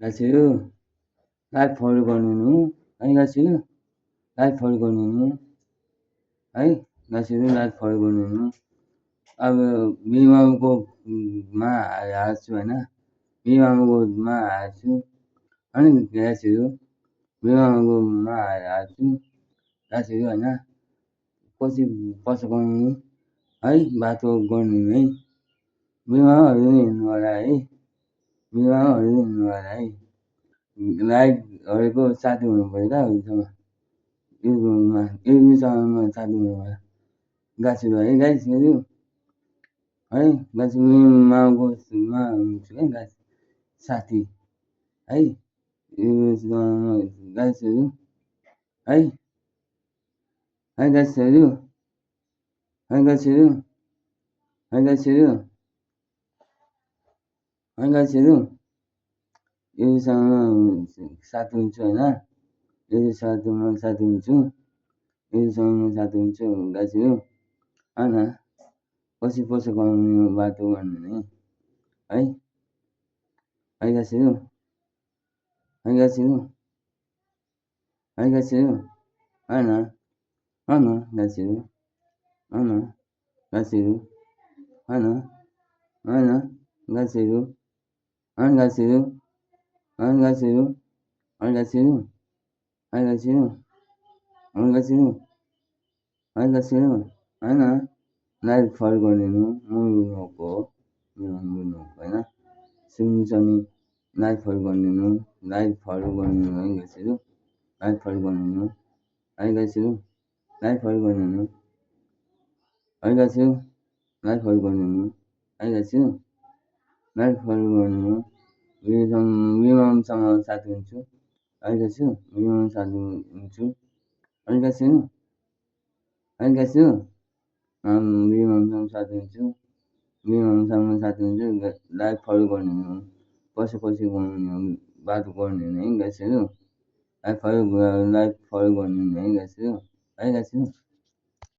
गाछिरू life follow गर्नु है गाछिरू life follow गर्नु है गाछिरू लाइफ फलो गर्नु अब बिमाको मा हाल्छु होइन बिमाको मा हाल्छु अनि गाछिरू बिमाको मा हाल्छु गाछिरू होइन पछि पछुकाउनु है बाटो गर्नु है बिमाहरू हिँड्नु होला है बिमाहरू हिँड्नु होला है लाइकहरूको साथी हुनु पऱ्यो क्या समयमा साथी हुनु पऱ्यो गाछिरू है गाछिरू है गाछिरू माउको मा हुन्छु है गाछ साथी है गाछिरू है है गाछिरू है गाछिरू है गाछिरू है गाछिरू योसँग साथी हुन्छु होइन यो साथीमा साथी हुन्छु योसँग साथी हुन्छु गाछिरू होइन पछि पछुकाउने बाटो गर्नु है है गाछिरू है गाछिरू है गाछिरू होइन होइन गाछिरू होइन गाछिरू होइन होइन गाछिरू होइन गाछिरू होइन गाछिरू होइन गाछिरू होइन गाछिरू होइन गाछिरू होइन गाछिरू होइन लाइफ फलो गर्नु मुनको होइन सुन्छ नि लाइफ फलो गर्नु लाइफ फलो गर्नु है गाछिरू लाइफ फलो गर्नु है गाछिरू लाइफ फलो गर्नु है गाछिरू लाइफ फलो गर्नु है गाछिरू लाइफ फलो गर्नु बिमासँग साथी हुन्छु है गाछिरू बिमासँग साथी हुन्छु है गाछिरू है गाछिरू बिमासँग साथी हुन्छु बिमासँग साथी हुन्छु लाइफ फलो गर्नु पछि गर्नु बाटो गर्नु है गाछिरू लाइफ फलो गर्नु है गाछिरू है गाछिरू